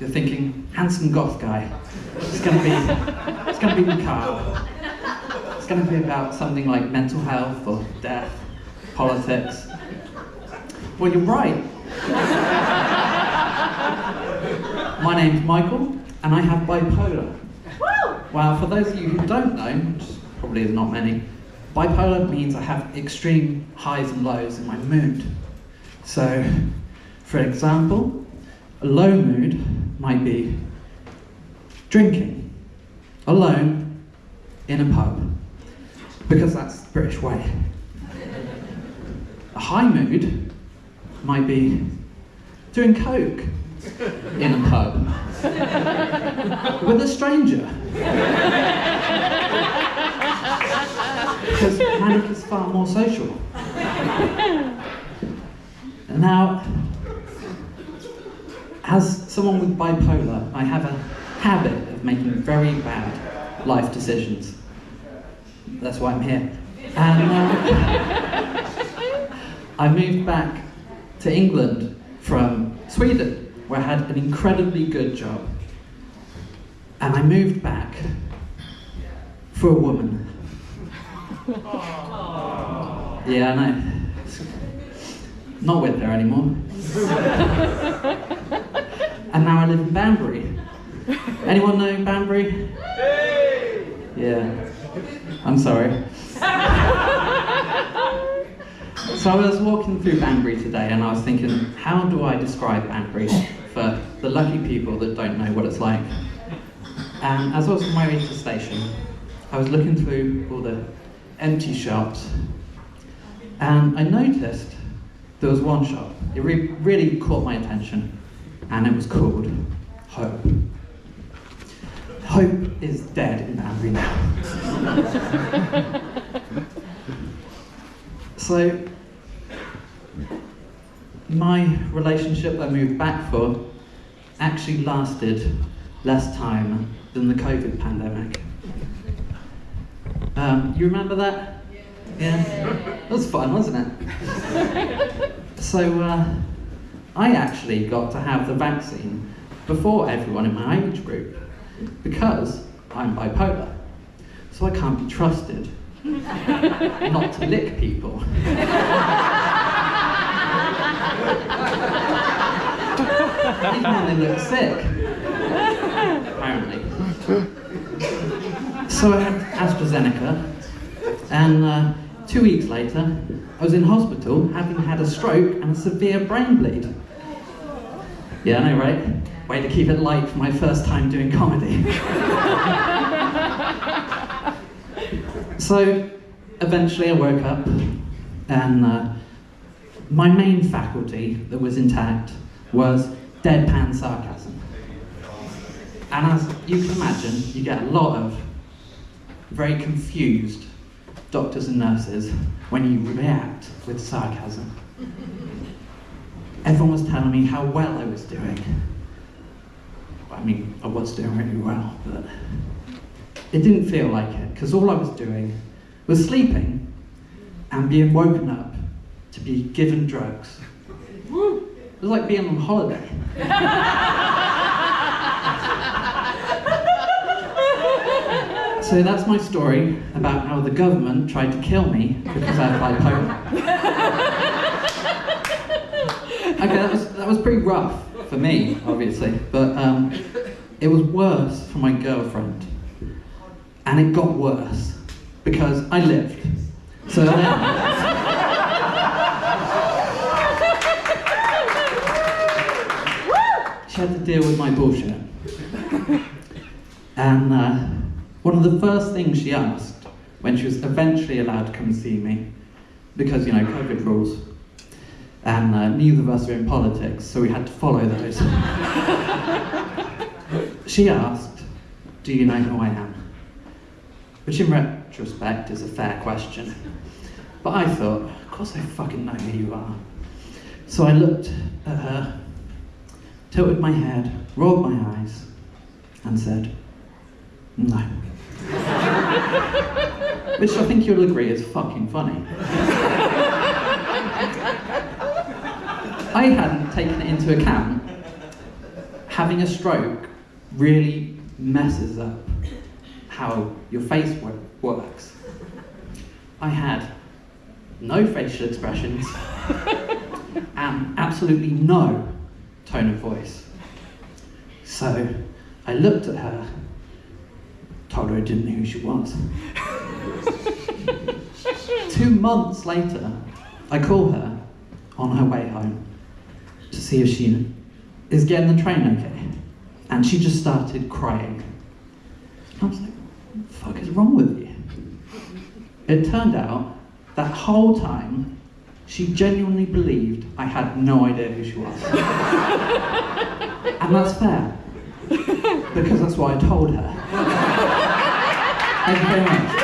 you're thinking, handsome goth guy. It's gonna be macabre. It's gonna be about something like mental health or death, politics. Well, you're right. My name's Michael, and I have bipolar. Well, for those of you who don't know, which probably is not many, bipolar means I have extreme highs and lows in my mood. So, for example, a low mood might be drinking, alone, in a pub, because that's the British way. A high mood might be doing coke in a pub with a stranger. Because panic is far more social. Now, as someone with bipolar, I have a habit of making very bad life decisions. That's why I'm here. And I moved back to England from Sweden, where I had an incredibly good job. And I moved back for a woman. Yeah, I know. Not with her anymore. And now I live in Banbury. Anyone know Banbury? Yeah. I'm sorry. So I was walking through Banbury today and I was thinking, how do I describe Banbury for the lucky people that don't know what it's like? And as I was on my way to the station, I was looking through all the empty shops and I noticed there was one shop. It really caught my attention and it was called Hope. Hope is dead in Banbury now. So, my relationship I moved back for actually lasted less time than the COVID pandemic. You remember that? Yeah? It was fun, wasn't it? So, I actually got to have the vaccine before everyone in my age group because I'm bipolar. So I can't be trusted not to lick people. Even when they look sick, apparently. So I had AstraZeneca, and 2 weeks later, I was in hospital having had a stroke and a severe brain bleed. Yeah, I know, right? Way to keep it light for my first time doing comedy. So, eventually I woke up, and my main faculty that was intact was deadpan sarcasm. And as you can imagine, you get a lot of very confused doctors and nurses when you react with sarcasm. Everyone was telling me how well I was doing. I mean, I was doing really well, but it didn't feel like it, because all I was doing was sleeping and being woken up to be given drugs. It was like being on holiday. So that's my story about how the government tried to kill me because I had bipolar. Okay, that was pretty rough for me, obviously, but it was worse for my girlfriend. And it got worse because I lived. So she had to deal with my bullshit. And one of the first things she asked when she was eventually allowed to come and see me, because, you know, COVID rules, and neither of us are in politics, so we had to follow those. She asked, "Do you know who I am?" Which in retrospect is a fair question. But I thought, of course I fucking know who you are. So I looked at her, tilted my head, rolled my eyes, and said, "No." Which I think you'll agree is fucking funny. I hadn't taken into account having a stroke really messes up how your face works. I had no facial expressions and absolutely no tone of voice. So I looked at her, told her I didn't know who she was. 2 months later, I call her on her way home to see if she is getting the train okay. And she just started crying. I was like, what the fuck is wrong with you? It turned out that whole time, she genuinely believed I had no idea who she was. And that's fair, because that's what I told her. Thank you very much.